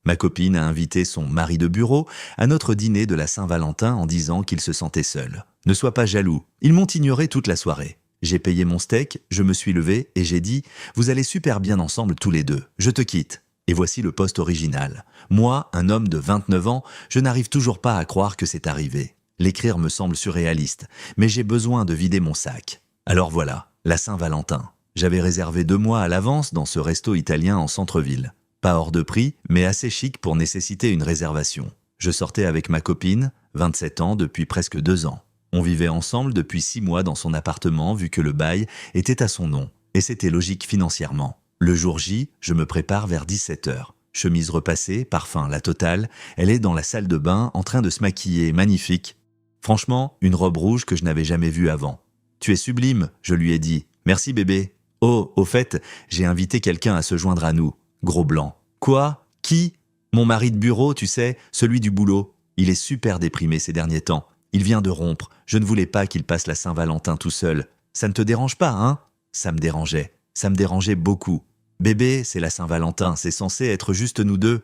Ma copine a invité son mari de bureau à notre dîner de la Saint-Valentin en disant qu'il se sentait seul. Ne sois pas jaloux, ils m'ont ignoré toute la soirée. J'ai payé mon steak, je me suis levé et j'ai dit « Vous allez super bien ensemble tous les deux, je te quitte ». Et voici le post original. Moi, un homme de 29 ans, je n'arrive toujours pas à croire que c'est arrivé. L'écrire me semble surréaliste, mais j'ai besoin de vider mon sac. Alors voilà, la Saint-Valentin. J'avais réservé 2 mois à l'avance dans ce resto italien en centre-ville. Pas hors de prix, mais assez chic pour nécessiter une réservation. Je sortais avec ma copine, 27 ans depuis presque 2 ans. On vivait ensemble depuis 6 mois dans son appartement vu que le bail était à son nom. Et c'était logique financièrement. Le jour J, je me prépare vers 17h. Chemise repassée, parfum la totale, elle est dans la salle de bain en train de se maquiller, magnifique. Franchement, une robe rouge que je n'avais jamais vue avant. « Tu es sublime », je lui ai dit. « Merci bébé. Oh, au fait, j'ai invité quelqu'un à se joindre à nous. » Gros blanc. « Quoi ? Qui ? Mon mari de bureau, tu sais, celui du boulot. Il est super déprimé ces derniers temps. Il vient de rompre. Je ne voulais pas qu'il passe la Saint-Valentin tout seul. Ça ne te dérange pas, hein ? Ça me dérangeait. Ça me dérangeait beaucoup. Bébé, c'est la Saint-Valentin, c'est censé être juste nous deux.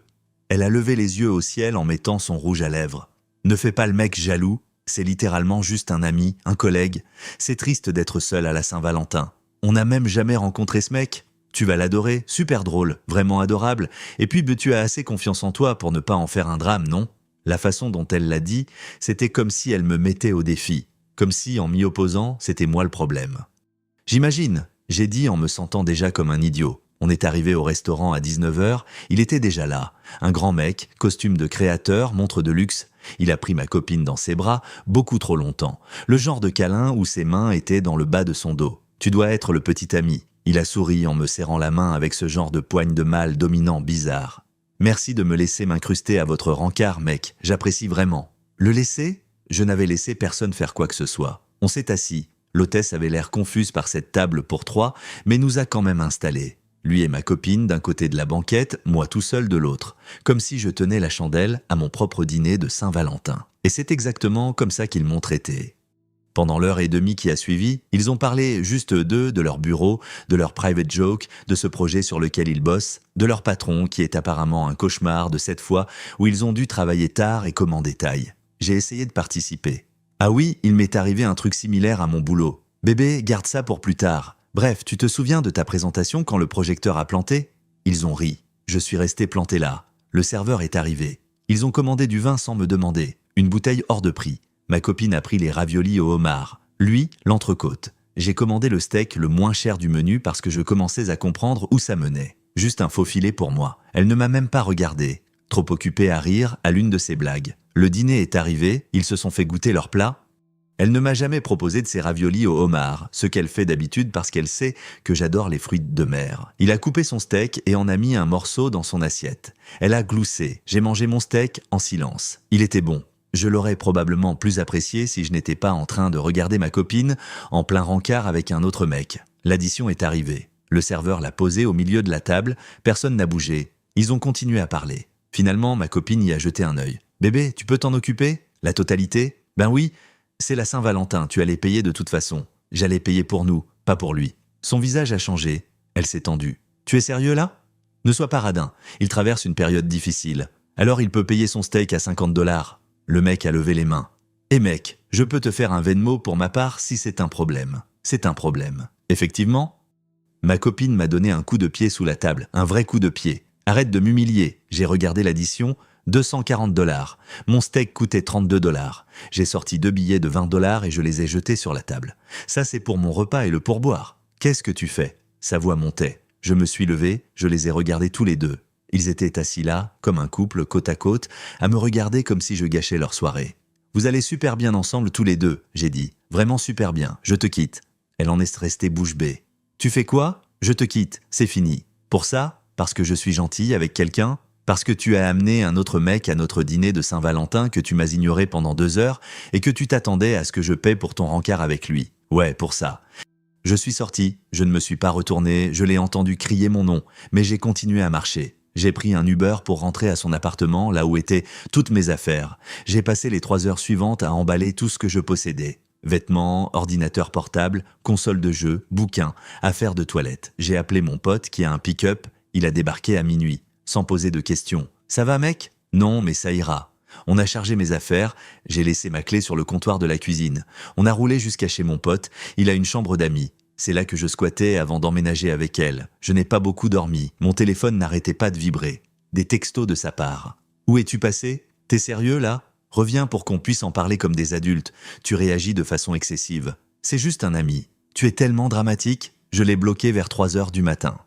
Elle a levé les yeux au ciel en mettant son rouge à lèvres. Ne fais pas le mec jaloux. C'est littéralement juste un ami, un collègue. C'est triste d'être seul à la Saint-Valentin. On n'a même jamais rencontré ce mec. Tu vas l'adorer, super drôle, vraiment adorable. Et puis tu as assez confiance en toi pour ne pas en faire un drame, non ? La façon dont elle l'a dit, c'était comme si elle me mettait au défi. Comme si, en m'y opposant, c'était moi le problème. J'imagine, j'ai dit en me sentant déjà comme un idiot. On est arrivé au restaurant à 19h, il était déjà là. Un grand mec, costume de créateur, montre de luxe. Il a pris ma copine dans ses bras, beaucoup trop longtemps. Le genre de câlin où ses mains étaient dans le bas de son dos. Tu dois être le petit ami. Il a souri en me serrant la main avec ce genre de poigne de mâle dominant bizarre. Merci de me laisser m'incruster à votre rencard, mec. J'apprécie vraiment. Le laisser ? Je n'avais laissé personne faire quoi que ce soit. On s'est assis. L'hôtesse avait l'air confuse par cette table pour 3, mais nous a quand même installés. Lui et ma copine d'un côté de la banquette, moi tout seul de l'autre. Comme si je tenais la chandelle à mon propre dîner de Saint-Valentin. Et c'est exactement comme ça qu'ils m'ont traité. Pendant l'heure et demie qui a suivi, ils ont parlé juste d'eux, de leur bureau, de leur private joke, de ce projet sur lequel ils bossent, de leur patron qui est apparemment un cauchemar de cette fois où ils ont dû travailler tard et comme en détail. J'ai essayé de participer. Ah oui, il m'est arrivé un truc similaire à mon boulot. Bébé, garde ça pour plus tard. Bref, tu te souviens de ta présentation quand le projecteur a planté ? Ils ont ri. Je suis resté planté là. Le serveur est arrivé. Ils ont commandé du vin sans me demander. Une bouteille hors de prix. Ma copine a pris les raviolis au homard. Lui, l'entrecôte. J'ai commandé le steak le moins cher du menu parce que je commençais à comprendre où ça menait. Juste un faux filet pour moi. Elle ne m'a même pas regardé. Trop occupée à rire à l'une de ses blagues. Le dîner est arrivé, ils se sont fait goûter leur plat. Elle ne m'a jamais proposé de ses raviolis au homard, ce qu'elle fait d'habitude parce qu'elle sait que j'adore les fruits de mer. Il a coupé son steak et en a mis un morceau dans son assiette. Elle a gloussé. J'ai mangé mon steak en silence. Il était bon. Je l'aurais probablement plus apprécié si je n'étais pas en train de regarder ma copine en plein rencard avec un autre mec. L'addition est arrivée. Le serveur l'a posé au milieu de la table, personne n'a bougé. Ils ont continué à parler. Finalement, ma copine y a jeté un œil. « Bébé, tu peux t'en occuper ? La totalité ? » « Ben oui, c'est la Saint-Valentin, tu allais payer de toute façon. J'allais payer pour nous, pas pour lui. » Son visage a changé. Elle s'est tendue. « Tu es sérieux là ? Ne sois pas radin. Il traverse une période difficile. Alors il peut payer son steak à 50$. » Le mec a levé les mains. « Eh mec, je peux te faire un Venmo pour ma part si c'est un problème. C'est un problème. » Effectivement ? Ma copine m'a donné un coup de pied sous la table, un vrai coup de pied. « Arrête de m'humilier. » J'ai regardé l'addition. 240$. Mon steak coûtait 32$. J'ai sorti 2 billets de 20$ et je les ai jetés sur la table. Ça, c'est pour mon repas et le pourboire. Qu'est-ce que tu fais ? Sa voix montait. Je me suis levé, je les ai regardés tous les deux. Ils étaient assis là, comme un couple, côte à côte, à me regarder comme si je gâchais leur soirée. Vous allez super bien ensemble tous les deux, j'ai dit. Vraiment super bien, je te quitte. Elle en est restée bouche bée. Tu fais quoi ? Je te quitte, c'est fini. Pour ça ? Parce que je suis gentille avec quelqu'un ? Parce que tu as amené un autre mec à notre dîner de Saint-Valentin que tu m'as ignoré pendant 2 heures et que tu t'attendais à ce que je paie pour ton rencard avec lui. Ouais, pour ça. Je suis sorti, je ne me suis pas retourné, je l'ai entendu crier mon nom, mais j'ai continué à marcher. J'ai pris un Uber pour rentrer à son appartement, là où étaient toutes mes affaires. J'ai passé les 3 heures suivantes à emballer tout ce que je possédais. Vêtements, ordinateur portable, console de jeu, bouquins, affaires de toilette. J'ai appelé mon pote qui a un pick-up, il a débarqué à minuit. Sans poser de questions. Ça va mec? Non, mais ça ira. On a chargé mes affaires, j'ai laissé ma clé sur le comptoir de la cuisine. On a roulé jusqu'à chez mon pote, il a une chambre d'amis. C'est là que je squattais avant d'emménager avec elle. Je n'ai pas beaucoup dormi, mon téléphone n'arrêtait pas de vibrer. Des textos de sa part. Où es-tu passé? T'es sérieux là? Reviens pour qu'on puisse en parler comme des adultes. Tu réagis de façon excessive. C'est juste un ami. Tu es tellement dramatique, je l'ai bloqué vers 3 heures du matin.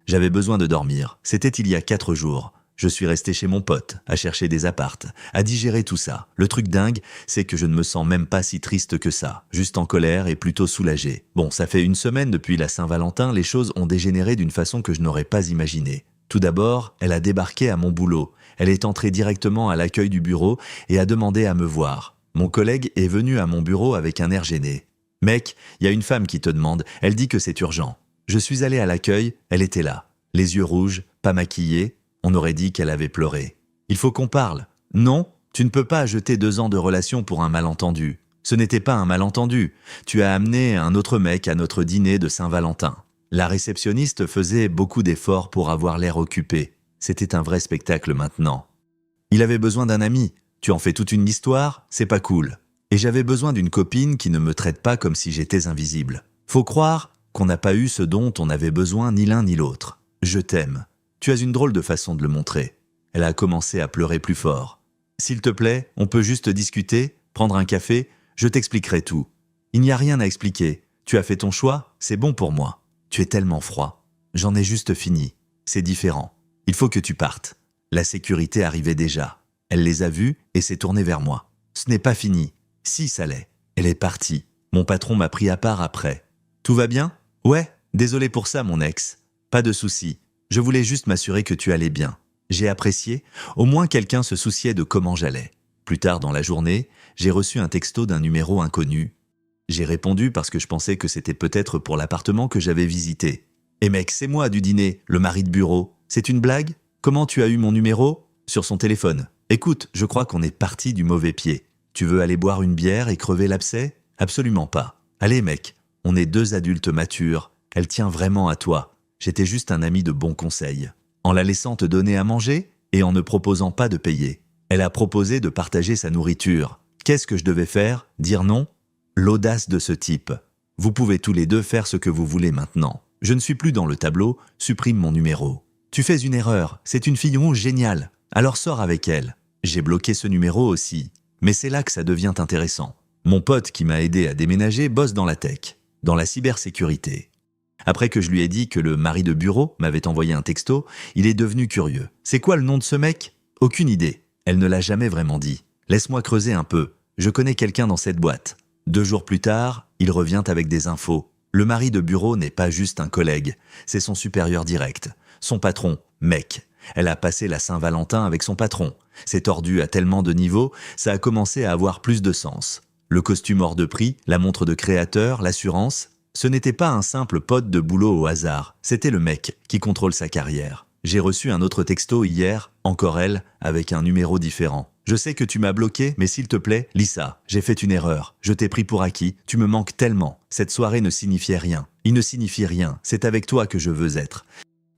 J'avais besoin de dormir. C'était il y a 4 jours. Je suis resté chez mon pote, à chercher des appartes, à digérer tout ça. Le truc dingue, c'est que je ne me sens même pas si triste que ça. Juste en colère et plutôt soulagé. Bon, ça fait 1 semaine depuis la Saint-Valentin, les choses ont dégénéré d'une façon que je n'aurais pas imaginée. Tout d'abord, elle a débarqué à mon boulot. Elle est entrée directement à l'accueil du bureau et a demandé à me voir. Mon collègue est venu à mon bureau avec un air gêné. « Mec, il y a une femme qui te demande, elle dit que c'est urgent. » Je suis allé à l'accueil, elle était là. Les yeux rouges, pas maquillée, on aurait dit qu'elle avait pleuré. « Il faut qu'on parle. » « Non, tu ne peux pas jeter 2 ans de relation pour un malentendu. Ce n'était pas un malentendu. Tu as amené un autre mec à notre dîner de Saint-Valentin. » La réceptionniste faisait beaucoup d'efforts pour avoir l'air occupé. C'était un vrai spectacle maintenant. Il avait besoin d'un ami. Tu en fais toute une histoire, c'est pas cool. Et j'avais besoin d'une copine qui ne me traite pas comme si j'étais invisible. Faut croire qu'on n'a pas eu ce dont on avait besoin ni l'un ni l'autre. Je t'aime. Tu as une drôle de façon de le montrer. Elle a commencé à pleurer plus fort. S'il te plaît, on peut juste discuter, prendre un café, je t'expliquerai tout. Il n'y a rien à expliquer. Tu as fait ton choix, c'est bon pour moi. Tu es tellement froid. J'en ai juste fini. C'est différent. Il faut que tu partes. La sécurité arrivait déjà. Elle les a vus et s'est tournée vers moi. Ce n'est pas fini. Si, ça l'est. Elle est partie. Mon patron m'a pris à part après. Tout va bien? Ouais, désolé pour ça, mon ex. Pas de souci. Je voulais juste m'assurer que tu allais bien. J'ai apprécié. Au moins quelqu'un se souciait de comment j'allais. Plus tard dans la journée, j'ai reçu un texto d'un numéro inconnu. J'ai répondu parce que je pensais que c'était peut-être pour l'appartement que j'avais visité. « Eh mec, c'est moi du dîner, le mari de bureau. C'est une blague? Comment tu as eu mon numéro? » Sur son téléphone. « Écoute, je crois qu'on est parti du mauvais pied. Tu veux aller boire une bière et crever l'abcès? Absolument pas. Allez mec, on est 2 adultes matures. Elle tient vraiment à toi. J'étais juste un ami de bons conseils. En la laissant te donner à manger et en ne proposant pas de payer. Elle a proposé de partager sa nourriture. Qu'est-ce que je devais faire? Dire non? L'audace de ce type. Vous pouvez tous les deux faire ce que vous voulez maintenant. Je ne suis plus dans le tableau, supprime mon numéro. Tu fais une erreur, c'est une fille rouge géniale. Alors sors avec elle. J'ai bloqué ce numéro aussi. Mais c'est là que ça devient intéressant. Mon pote qui m'a aidé à déménager bosse dans la tech, dans la cybersécurité. Après que je lui ai dit que le mari de bureau m'avait envoyé un texto, il est devenu curieux. C'est quoi le nom de ce mec? Aucune idée. Elle ne l'a jamais vraiment dit. Laisse-moi creuser un peu. Je connais quelqu'un dans cette boîte. 2 jours plus tard, il revient avec des infos. Le mari de bureau n'est pas juste un collègue, c'est son supérieur direct. Son patron, mec. Elle a passé la Saint-Valentin avec son patron. C'est tordu à tellement de niveaux, ça a commencé à avoir plus de sens. Le costume hors de prix, la montre de créateur, l'assurance. Ce n'était pas un simple pote de boulot au hasard, c'était le mec qui contrôle sa carrière. J'ai reçu un autre texto hier, encore elle, avec un numéro différent. Je sais que tu m'as bloqué, mais s'il te plaît, lis ça. J'ai fait une erreur. Je t'ai pris pour acquis. Tu me manques tellement. Cette soirée ne signifiait rien. Il ne signifie rien. C'est avec toi que je veux être.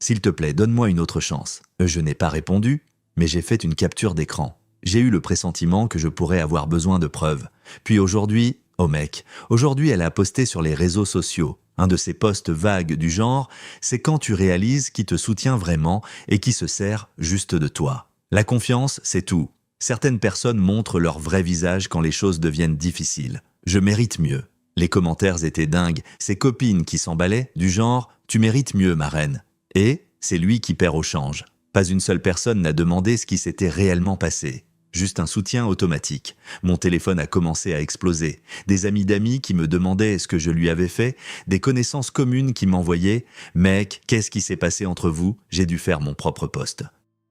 S'il te plaît, donne-moi une autre chance. Je n'ai pas répondu, mais j'ai fait une capture d'écran. J'ai eu le pressentiment que je pourrais avoir besoin de preuves. Puis aujourd'hui, oh mec, aujourd'hui elle a posté sur les réseaux sociaux. Un de ces posts vagues du genre, c'est quand tu réalises qui te soutient vraiment et qui se sert juste de toi. La confiance, c'est tout. Certaines personnes montrent leur vrai visage quand les choses deviennent difficiles. Je mérite mieux. Les commentaires étaient dingues. Ses copines qui s'emballaient, du genre « Tu mérites mieux, ma reine ». Et c'est lui qui perd au change. Pas une seule personne n'a demandé ce qui s'était réellement passé. Juste un soutien automatique. Mon téléphone a commencé à exploser. Des amis d'amis qui me demandaient ce que je lui avais fait. Des connaissances communes qui m'envoyaient « Mec, qu'est-ce qui s'est passé entre vous ?» J'ai dû faire mon propre post.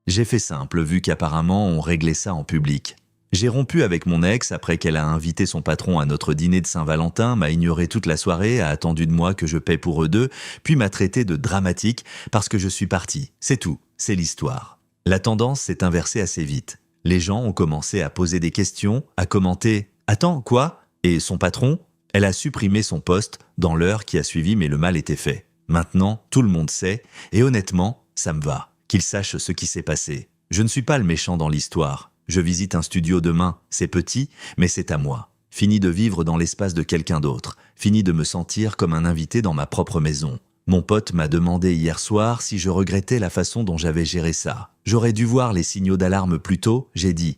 J'ai fait simple, vu qu'apparemment on réglait ça en public. J'ai rompu avec mon ex après qu'elle a invité son patron à notre dîner de Saint-Valentin, m'a ignoré toute la soirée, a attendu de moi que je paie pour eux deux, puis m'a traité de dramatique parce que je suis parti. C'est tout, c'est l'histoire. La tendance s'est inversée assez vite. Les gens ont commencé à poser des questions, à commenter « Attends, quoi ?» Et son patron, elle a supprimé son post dans l'heure qui a suivi, mais le mal était fait. Maintenant, tout le monde sait, et honnêtement, ça me va. Qu'il sache ce qui s'est passé. Je ne suis pas le méchant dans l'histoire. Je visite un studio demain, c'est petit, mais c'est à moi. Fini de vivre dans l'espace de quelqu'un d'autre. Fini de me sentir comme un invité dans ma propre maison. Mon pote m'a demandé hier soir si je regrettais la façon dont j'avais géré ça. J'aurais dû voir les signaux d'alarme plus tôt, j'ai dit.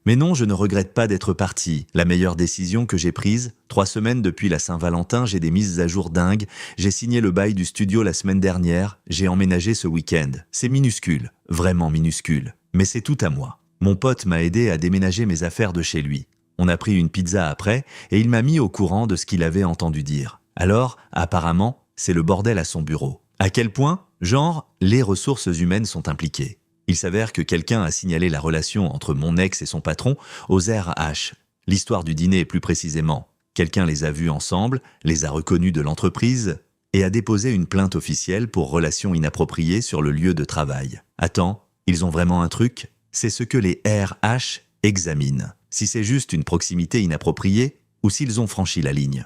Mais non, je ne regrette pas d'être parti. La meilleure décision que j'ai prise, 3 semaines depuis la Saint-Valentin, j'ai des mises à jour dingues, j'ai signé le bail du studio la semaine dernière, j'ai emménagé ce week-end. C'est minuscule, vraiment minuscule, mais c'est tout à moi. Mon pote m'a aidé à déménager mes affaires de chez lui. On a pris une pizza après et il m'a mis au courant de ce qu'il avait entendu dire. Alors, apparemment, c'est le bordel à son bureau. À quel point? Genre, les ressources humaines sont impliquées. Il s'avère que quelqu'un a signalé la relation entre mon ex et son patron aux RH. L'histoire du dîner plus précisément. Quelqu'un les a vus ensemble, les a reconnus de l'entreprise et a déposé une plainte officielle pour relations inappropriées sur le lieu de travail. Attends, ils ont vraiment un truc? C'est ce que les RH examinent. Si c'est juste une proximité inappropriée ou s'ils ont franchi la ligne.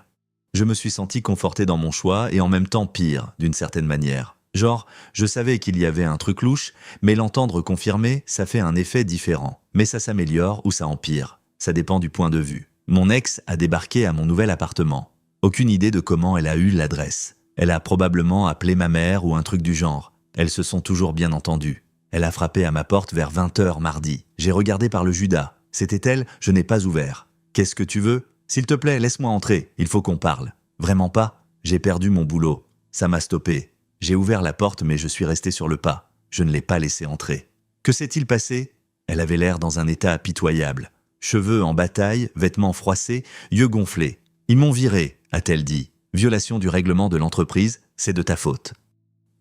Je me suis senti conforté dans mon choix et en même temps pire, d'une certaine manière. Genre, je savais qu'il y avait un truc louche, mais l'entendre confirmer, ça fait un effet différent. Mais ça s'améliore ou ça empire. Ça dépend du point de vue. Mon ex a débarqué à mon nouvel appartement. Aucune idée de comment elle a eu l'adresse. Elle a probablement appelé ma mère ou un truc du genre. Elles se sont toujours bien entendues. Elle a frappé à ma porte vers 20h mardi. J'ai regardé par le Judas. C'était elle, je n'ai pas ouvert. Qu'est-ce que tu veux? S'il te plaît, laisse-moi entrer, il faut qu'on parle. Vraiment pas? J'ai perdu mon boulot. Ça m'a stoppé. J'ai ouvert la porte mais je suis resté sur le pas. Je ne l'ai pas laissé entrer. Que s'est-il passé? Elle avait l'air dans un état pitoyable. Cheveux en bataille, vêtements froissés, yeux gonflés. Ils m'ont viré, a-t-elle dit. Violation du règlement de l'entreprise, c'est de ta faute.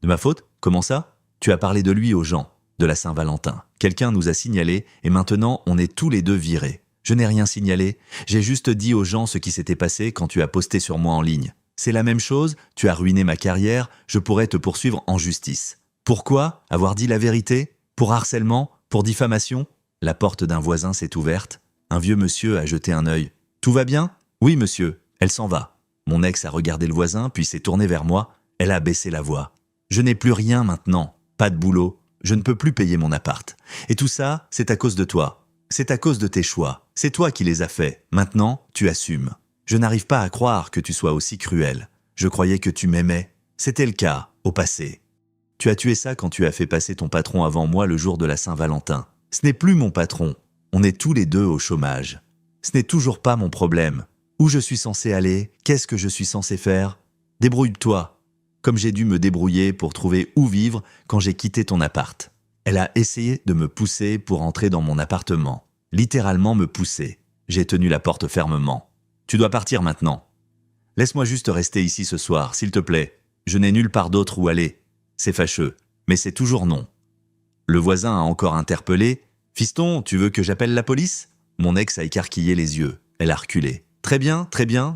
De ma faute? Comment ça? Tu as parlé de lui aux gens, de la Saint-Valentin. Quelqu'un nous a signalé et maintenant on est tous les deux virés. Je n'ai rien signalé, j'ai juste dit aux gens ce qui s'était passé quand tu as posté sur moi en ligne. C'est la même chose, tu as ruiné ma carrière, je pourrais te poursuivre en justice. Pourquoi? Avoir dit la vérité? Pour harcèlement? Pour diffamation? La porte d'un voisin s'est ouverte. Un vieux monsieur a jeté un œil. Tout va bien? Oui, monsieur. Elle s'en va. Mon ex a regardé le voisin, puis s'est tournée vers moi. Elle a baissé la voix. Je n'ai plus rien maintenant. Pas de boulot. Je ne peux plus payer mon appart. Et tout ça, c'est à cause de toi. C'est à cause de tes choix. C'est toi qui les as faits. Maintenant, tu assumes. Je n'arrive pas à croire que tu sois aussi cruel. Je croyais que tu m'aimais. C'était le cas, au passé. Tu as tué ça quand tu as fait passer ton patron avant moi le jour de la Saint-Valentin. Ce n'est plus mon patron. On est tous les deux au chômage. Ce n'est toujours pas mon problème. Où je suis censé aller? Qu'est-ce que je suis censé faire? Débrouille-toi. Comme j'ai dû me débrouiller pour trouver où vivre quand j'ai quitté ton appart. Elle a essayé de me pousser pour entrer dans mon appartement. Littéralement me pousser. J'ai tenu la porte fermement. Tu dois partir maintenant. Laisse-moi juste rester ici ce soir, s'il te plaît. Je n'ai nulle part d'autre où aller. C'est fâcheux, mais c'est toujours non. Le voisin a encore interpellé. « Fiston, tu veux que j'appelle la police ?» Mon ex a écarquillé les yeux. Elle a reculé. Très bien,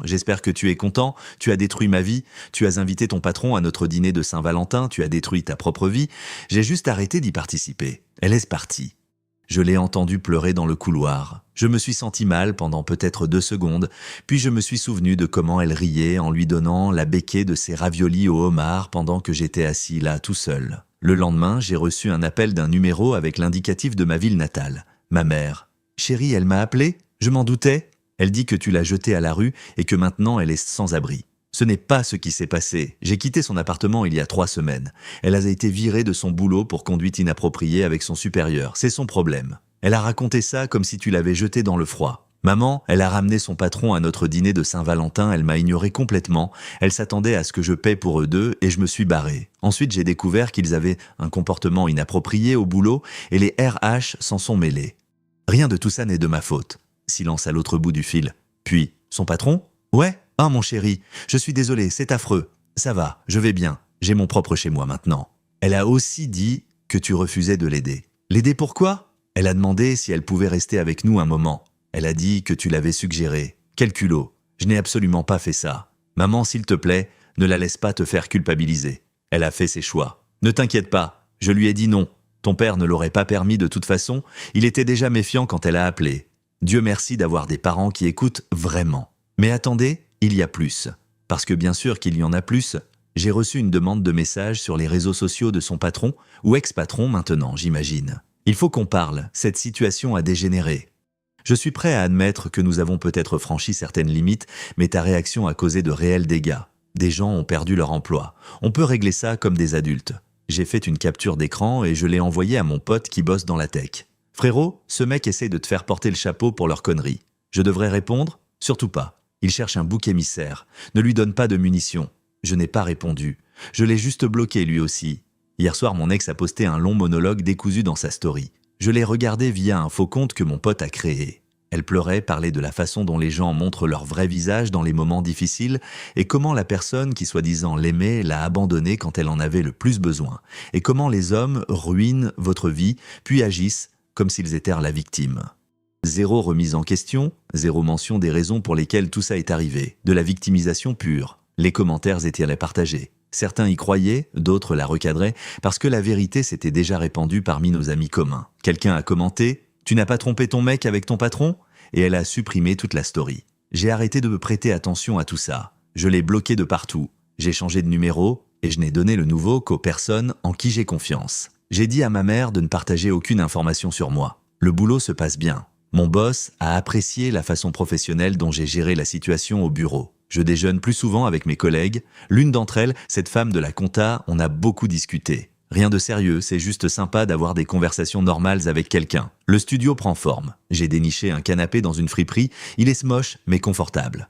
j'espère que tu es content. Tu as détruit ma vie. Tu as invité ton patron à notre dîner de Saint-Valentin. Tu as détruit ta propre vie. J'ai juste arrêté d'y participer. Elle est partie. Je l'ai entendu pleurer dans le couloir. Je me suis senti mal pendant peut-être 2 secondes, puis je me suis souvenu de comment elle riait en lui donnant la béquée de ses raviolis au homard pendant que j'étais assis là tout seul. Le lendemain, j'ai reçu un appel d'un numéro avec l'indicatif de ma ville natale. Ma mère. « Chérie, elle m'a appelé? Je m'en doutais. Elle dit que tu l'as jetée à la rue et que maintenant elle est sans abri. » Ce n'est pas ce qui s'est passé. J'ai quitté son appartement il y a 3 semaines. Elle a été virée de son boulot pour conduite inappropriée avec son supérieur. C'est son problème. Elle a raconté ça comme si tu l'avais jetée dans le froid. Maman, elle a ramené son patron à notre dîner de Saint-Valentin, elle m'a ignoré complètement. Elle s'attendait à ce que je paie pour eux deux et je me suis barré. Ensuite, j'ai découvert qu'ils avaient un comportement inapproprié au boulot et les RH s'en sont mêlés. Rien de tout ça n'est de ma faute. Silence à l'autre bout du fil. Puis, son patron? Ouais. Ah mon chéri, je suis désolé, c'est affreux. Ça va, je vais bien, j'ai mon propre chez moi maintenant. Elle a aussi dit que tu refusais de l'aider. L'aider pourquoi? Elle a demandé si elle pouvait rester avec nous un moment. Elle a dit que tu l'avais suggéré. Quel culot, je n'ai absolument pas fait ça. Maman, s'il te plaît, ne la laisse pas te faire culpabiliser. Elle a fait ses choix. Ne t'inquiète pas, je lui ai dit non. Ton père ne l'aurait pas permis de toute façon, il était déjà méfiant quand elle a appelé. Dieu merci d'avoir des parents qui écoutent vraiment. Mais attendez, il y a plus. Parce que bien sûr qu'il y en a plus, j'ai reçu une demande de message sur les réseaux sociaux de son patron, ou ex-patron maintenant, j'imagine. Il faut qu'on parle, cette situation a dégénéré. Je suis prêt à admettre que nous avons peut-être franchi certaines limites, mais ta réaction a causé de réels dégâts. Des gens ont perdu leur emploi. On peut régler ça comme des adultes. J'ai fait une capture d'écran et je l'ai envoyée à mon pote qui bosse dans la tech. Frérot, ce mec essaie de te faire porter le chapeau pour leur connerie. Je devrais répondre? Surtout pas. Il cherche un bouc émissaire. Ne lui donne pas de munitions. Je n'ai pas répondu. Je l'ai juste bloqué lui aussi. Hier soir, mon ex a posté un long monologue décousu dans sa story. Je l'ai regardé via un faux compte que mon pote a créé. Elle pleurait, parlait de la façon dont les gens montrent leur vrai visage dans les moments difficiles et comment la personne qui soi-disant l'aimait l'a abandonnée quand elle en avait le plus besoin et comment les hommes ruinent votre vie puis agissent comme s'ils étaient la victime. Zéro remise en question, zéro mention des raisons pour lesquelles tout ça est arrivé, de la victimisation pure. Les commentaires étaient partagés. Certains y croyaient, d'autres la recadraient, parce que la vérité s'était déjà répandue parmi nos amis communs. Quelqu'un a commenté « Tu n'as pas trompé ton mec avec ton patron ?» et elle a supprimé toute la story. J'ai arrêté de me prêter attention à tout ça. Je l'ai bloqué de partout. J'ai changé de numéro et je n'ai donné le nouveau qu'aux personnes en qui j'ai confiance. J'ai dit à ma mère de ne partager aucune information sur moi. Le boulot se passe bien. Mon boss a apprécié la façon professionnelle dont j'ai géré la situation au bureau. Je déjeune plus souvent avec mes collègues. L'une d'entre elles, cette femme de la compta, on a beaucoup discuté. Rien de sérieux, c'est juste sympa d'avoir des conversations normales avec quelqu'un. Le studio prend forme. J'ai déniché un canapé dans une friperie. Il est moche, mais confortable.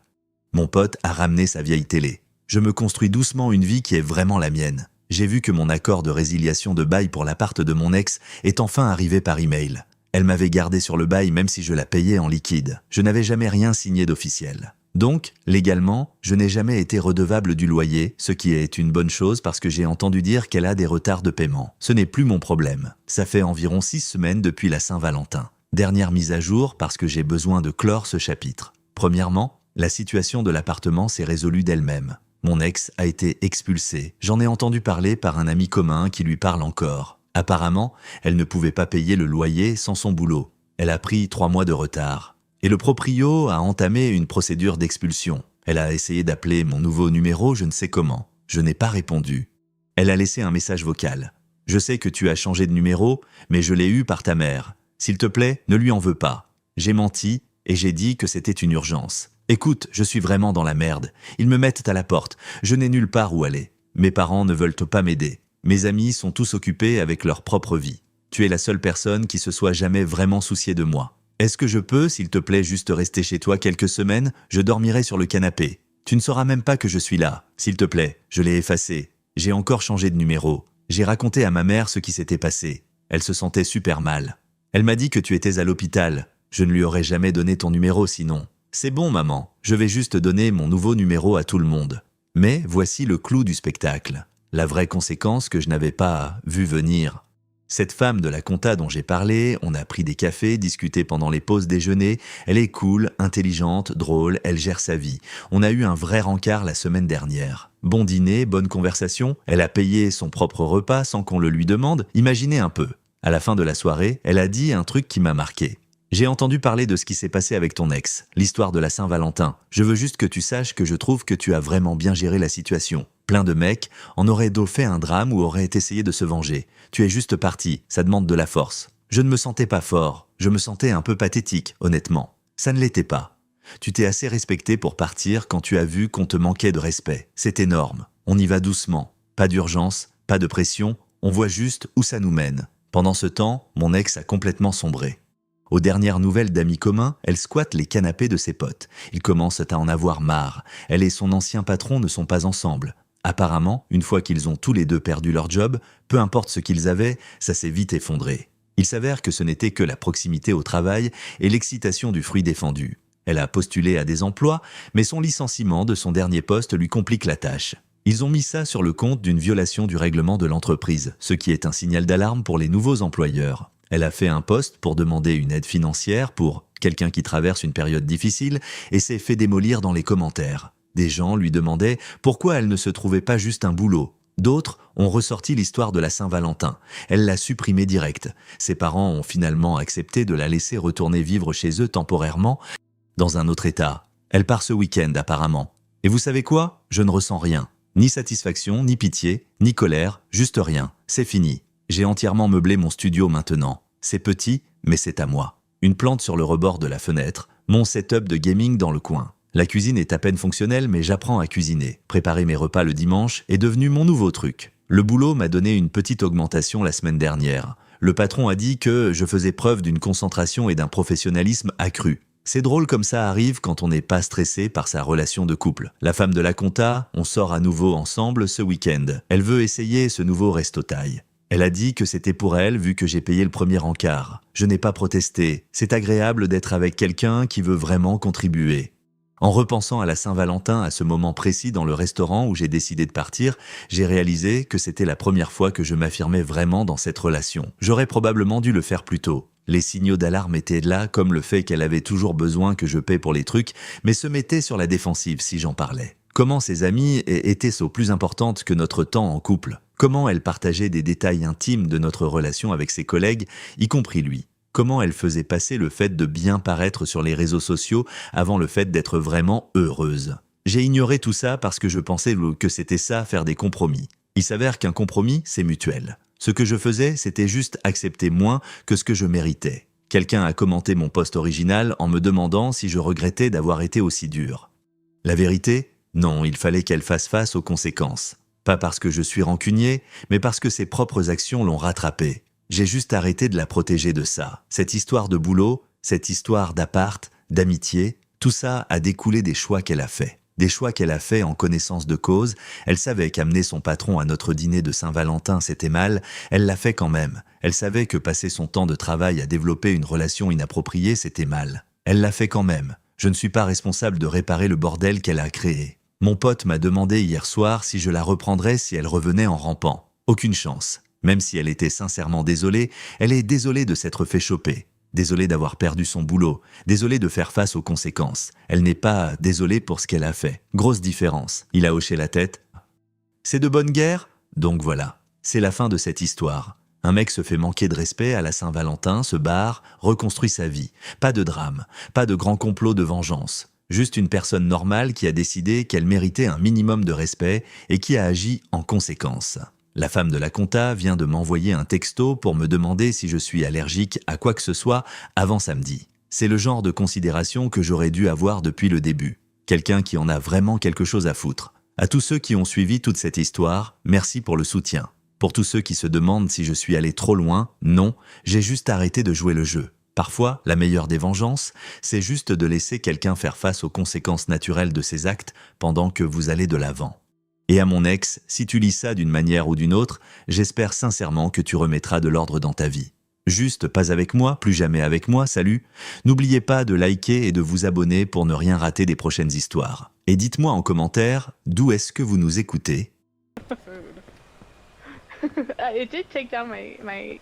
Mon pote a ramené sa vieille télé. Je me construis doucement une vie qui est vraiment la mienne. J'ai vu que mon accord de résiliation de bail pour l'appart de mon ex est enfin arrivé par email. Elle m'avait gardé sur le bail même si je la payais en liquide. Je n'avais jamais rien signé d'officiel. Donc, légalement, je n'ai jamais été redevable du loyer, ce qui est une bonne chose parce que j'ai entendu dire qu'elle a des retards de paiement. Ce n'est plus mon problème. Ça fait environ 6 semaines depuis la Saint-Valentin. Dernière mise à jour parce que j'ai besoin de clore ce chapitre. Premièrement, la situation de l'appartement s'est résolue d'elle-même. Mon ex a été expulsé. J'en ai entendu parler par un ami commun qui lui parle encore. Apparemment, elle ne pouvait pas payer le loyer sans son boulot. Elle a pris 3 mois de retard. Et le proprio a entamé une procédure d'expulsion. Elle a essayé d'appeler mon nouveau numéro, je ne sais comment. Je n'ai pas répondu. Elle a laissé un message vocal. « Je sais que tu as changé de numéro, mais je l'ai eu par ta mère. S'il te plaît, ne lui en veux pas. » J'ai menti et j'ai dit que c'était une urgence. « Écoute, je suis vraiment dans la merde. Ils me mettent à la porte. Je n'ai nulle part où aller. Mes parents ne veulent pas m'aider. Mes amis sont tous occupés avec leur propre vie. Tu es la seule personne qui se soit jamais vraiment souciée de moi. Est-ce que je peux, s'il te plaît, juste rester chez toi quelques semaines? Je dormirai sur le canapé. Tu ne sauras même pas que je suis là. S'il te plaît, je l'ai effacé. J'ai encore changé de numéro. J'ai raconté à ma mère ce qui s'était passé. Elle se sentait super mal. Elle m'a dit que tu étais à l'hôpital. Je ne lui aurais jamais donné ton numéro sinon. C'est bon, maman. Je vais juste donner mon nouveau numéro à tout le monde. Mais voici le clou du spectacle. La vraie conséquence que je n'avais pas vu venir. Cette femme de la compta dont j'ai parlé, on a pris des cafés, discuté pendant les pauses déjeuner. Elle est cool, intelligente, drôle, elle gère sa vie. On a eu un vrai rencard la semaine dernière. Bon dîner, bonne conversation. Elle a payé son propre repas sans qu'on le lui demande. Imaginez un peu. À la fin de la soirée, elle a dit un truc qui m'a marqué. J'ai entendu parler de ce qui s'est passé avec ton ex, l'histoire de la Saint-Valentin. Je veux juste que tu saches que je trouve que tu as vraiment bien géré la situation. Plein de mecs en auraient fait un drame ou auraient essayé de se venger. Tu es juste parti, ça demande de la force. Je ne me sentais pas fort, je me sentais un peu pathétique, honnêtement. Ça ne l'était pas. Tu t'es assez respecté pour partir quand tu as vu qu'on te manquait de respect. C'est énorme. On y va doucement. Pas d'urgence, pas de pression, on voit juste où ça nous mène. Pendant ce temps, mon ex a complètement sombré. Aux dernières nouvelles d'amis communs, elle squatte les canapés de ses potes. Ils commencent à en avoir marre. Elle et son ancien patron ne sont pas ensemble. Apparemment, une fois qu'ils ont tous les deux perdu leur job, peu importe ce qu'ils avaient, ça s'est vite effondré. Il s'avère que ce n'était que la proximité au travail et l'excitation du fruit défendu. Elle a postulé à des emplois, mais son licenciement de son dernier poste lui complique la tâche. Ils ont mis ça sur le compte d'une violation du règlement de l'entreprise, ce qui est un signal d'alarme pour les nouveaux employeurs. Elle a fait un post pour demander une aide financière pour quelqu'un qui traverse une période difficile et s'est fait démolir dans les commentaires. Des gens lui demandaient pourquoi elle ne se trouvait pas juste un boulot. D'autres ont ressorti l'histoire de la Saint-Valentin. Elle l'a supprimée direct. Ses parents ont finalement accepté de la laisser retourner vivre chez eux temporairement dans un autre état. Elle part ce week-end apparemment. Et vous savez quoi? Je ne ressens rien. Ni satisfaction, ni pitié, ni colère, juste rien. C'est fini. J'ai entièrement meublé mon studio maintenant. C'est petit, mais c'est à moi. Une plante sur le rebord de la fenêtre, mon setup de gaming dans le coin. La cuisine est à peine fonctionnelle, mais j'apprends à cuisiner. Préparer mes repas le dimanche est devenu mon nouveau truc. Le boulot m'a donné une petite augmentation la semaine dernière. Le patron a dit que je faisais preuve d'une concentration et d'un professionnalisme accru. C'est drôle comme ça arrive quand on n'est pas stressé par sa relation de couple. La femme de la compta, on sort à nouveau ensemble ce week-end. Elle veut essayer ce nouveau resto-taille. Elle a dit que c'était pour elle vu que j'ai payé le premier encart. Je n'ai pas protesté. C'est agréable d'être avec quelqu'un qui veut vraiment contribuer. En repensant à la Saint-Valentin, à ce moment précis dans le restaurant où j'ai décidé de partir, j'ai réalisé que c'était la première fois que je m'affirmais vraiment dans cette relation. J'aurais probablement dû le faire plus tôt. Les signaux d'alarme étaient là, comme le fait qu'elle avait toujours besoin que je paie pour les trucs, mais se mettait sur la défensive si j'en parlais. Comment ses amies étaient-elles plus importantes que notre temps en couple? Comment elle partageait des détails intimes de notre relation avec ses collègues, y compris lui? Comment elle faisait passer le fait de bien paraître sur les réseaux sociaux avant le fait d'être vraiment heureuse? J'ai ignoré tout ça parce que je pensais que c'était ça, faire des compromis. Il s'avère qu'un compromis, c'est mutuel. Ce que je faisais, c'était juste accepter moins que ce que je méritais. Quelqu'un a commenté mon post original en me demandant si je regrettais d'avoir été aussi dur. La vérité? Non, il fallait qu'elle fasse face aux conséquences. Pas parce que je suis rancunier, mais parce que ses propres actions l'ont rattrapée. J'ai juste arrêté de la protéger de ça. Cette histoire de boulot, cette histoire d'appart, d'amitié, tout ça a découlé des choix qu'elle a faits. Des choix qu'elle a faits en connaissance de cause. Elle savait qu'amener son patron à notre dîner de Saint-Valentin c'était mal, elle l'a fait quand même. Elle savait que passer son temps de travail à développer une relation inappropriée c'était mal. Elle l'a fait quand même. Je ne suis pas responsable de réparer le bordel qu'elle a créé. Mon pote m'a demandé hier soir si je la reprendrais si elle revenait en rampant. Aucune chance. Même si elle était sincèrement désolée, elle est désolée de s'être fait choper. Désolée d'avoir perdu son boulot. Désolée de faire face aux conséquences. Elle n'est pas désolée pour ce qu'elle a fait. Grosse différence. Il a hoché la tête. C'est de bonne guerre? Donc voilà. C'est la fin de cette histoire. Un mec se fait manquer de respect à la Saint-Valentin, se barre, reconstruit sa vie. Pas de drame. Pas de grand complot de vengeance. Juste une personne normale qui a décidé qu'elle méritait un minimum de respect et qui a agi en conséquence. La femme de la compta vient de m'envoyer un texto pour me demander si je suis allergique à quoi que ce soit avant samedi. C'est le genre de considération que j'aurais dû avoir depuis le début. Quelqu'un qui en a vraiment quelque chose à foutre. À tous ceux qui ont suivi toute cette histoire, merci pour le soutien. Pour tous ceux qui se demandent si je suis allé trop loin, non, j'ai juste arrêté de jouer le jeu. Parfois, la meilleure des vengeances, c'est juste de laisser quelqu'un faire face aux conséquences naturelles de ses actes pendant que vous allez de l'avant. Et à mon ex, si tu lis ça d'une manière ou d'une autre, j'espère sincèrement que tu remettras de l'ordre dans ta vie. Juste pas avec moi, plus jamais avec moi, salut. N'oubliez pas de liker et de vous abonner pour ne rien rater des prochaines histoires. Et dites-moi en commentaire, d'où est-ce que vous nous écoutez? It did take down my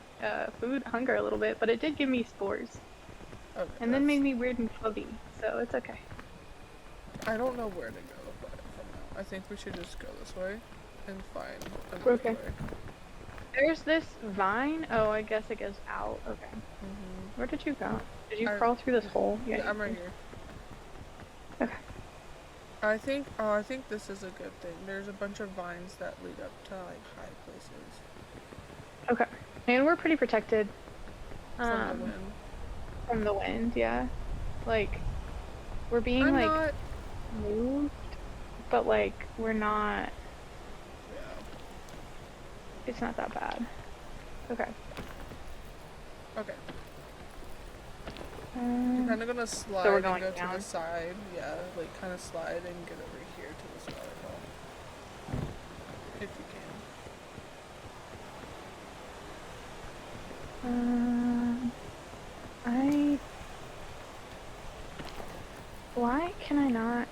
food hunger a little bit, but it did give me spores. Okay, And then made me weird and fuzzy, so it's okay. I don't know where to go, but from now, I think we should just go this way and find another Okay. way. There's this vine. Oh, I guess it goes out. Okay. Where did you go? Did you I- crawl through this hole? Yeah, you I'm right did. here. Okay. I think this is a good thing. There's a bunch of vines that lead up to like high places Okay. And we're pretty protected from the wind. from the wind, yeah. Like, we're being I'm like not. moved, but like we're not. Yeah. It's not that bad. Okay. Okay. I'm kind of gonna slide and going go to down? the side. Yeah, like kind of slide and get over here to this waterfall. If you can. I. Why can I not?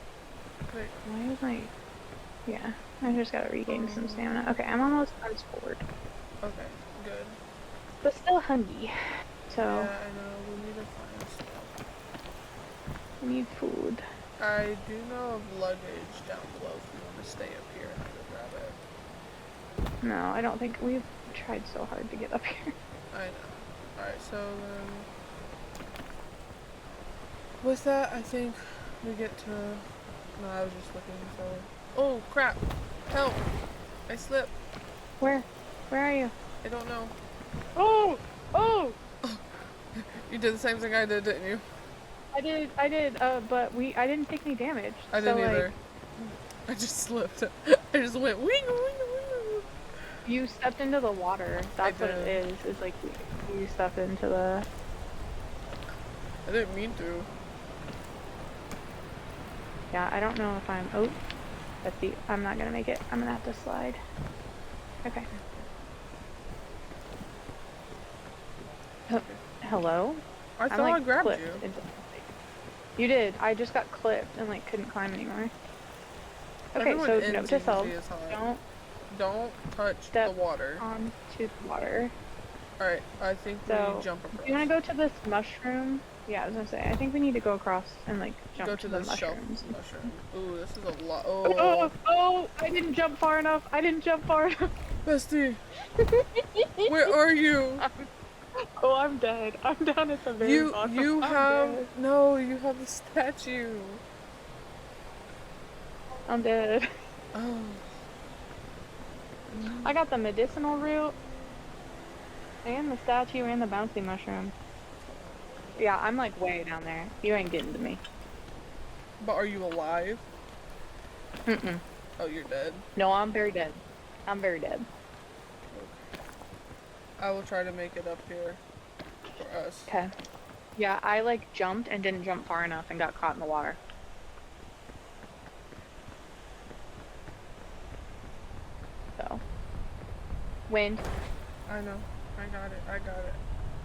Wait. Why is my? Yeah, I just gotta regain some stamina. Okay, I'm almost unscored, Okay. Good. but still hungry. So Yeah, I know. We need to find stuff. I need food. I do know of luggage down below if you want to stay up here and I go grab it. No, I don't think we've tried so hard to get up here. I know. Alright, so then. With that, I think we get to. No, I was just looking for. Oh, crap! Help! I slipped. Where? Where are you? I don't know. Oh! Oh! You did the same thing I did, didn't you? I did, but I didn't take any damage. I didn't so, like, either. I just slipped. I just went wing, wing, wing. you stepped into the water. That's what it did. is like you stepped into the... I didn't mean to. Yeah, I don't know if I'm... Oh, that's the... I'm not gonna make it. I'm gonna have to slide. Okay. Hello? I thought like, I grabbed clipped you. into something. You did. I just got clipped and like couldn't climb anymore. Okay, Everyone so in note to self: TNT is hot. don't Don't touch the step water. onto the water. Alright, I think So, we jump across. you want to go to this mushroom? Yeah, I was gonna say. I think we need to go across and like jump Go to the the shelf mushrooms. mushroom. Ooh, this is a lot. Oh, Oh, oh! I didn't jump far enough. I didn't jump far enough. Bestie, where are you? Oh, I'm dead. I'm down at the very bottom. You I'm have dead. no. You have the statue. I'm dead. Oh. I got the medicinal root and the statue and the bouncy mushroom. Yeah, I'm like way down there. You ain't getting to me. But are you alive? Mm-mm. Oh, you're dead. No, I'm very dead. I'm very dead. I will try to make it up here for us. Okay. Yeah, I like jumped and didn't jump far enough and got caught in the water. So. Wind. I know. I got it. I got it.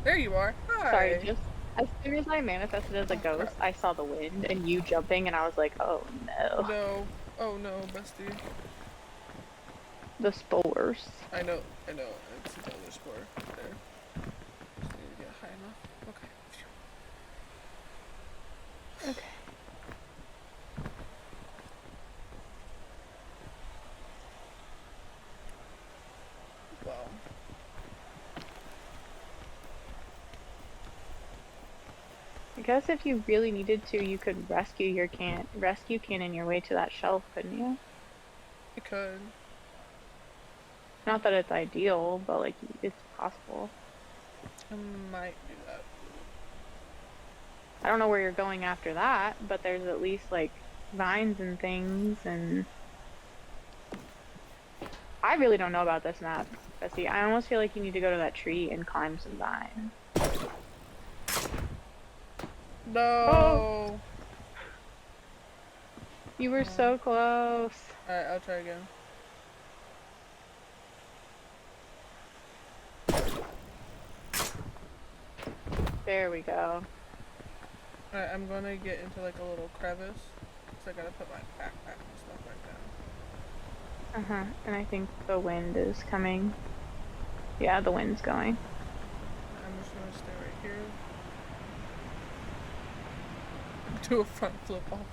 There you are. Hi. Sorry, just as soon as I manifested as a ghost, I saw the wind and you jumping and I was like, oh no. No. Oh no, bestie. The spores. I know. I know. It's another spore there. Just need to get high enough. Okay. Phew. Okay. Well. I guess if you really needed to, you could rescue cannon your way to that shelf, couldn't you? I could. Not that it's ideal, but like it's possible. I might do that. I don't know where you're going after that, but there's at least like vines and things, and I really don't know about this map, Bessie. I almost feel like you need to go to that tree and climb some vines. No. Oh. You were so close. Alright, I'll try again. There we go. Alright, I'm gonna get into like a little crevice. So I gotta put my backpack and stuff right down. Uh-huh. And I think the wind is coming. Yeah, the wind's going. I'm just gonna stay right here. Do a front flip off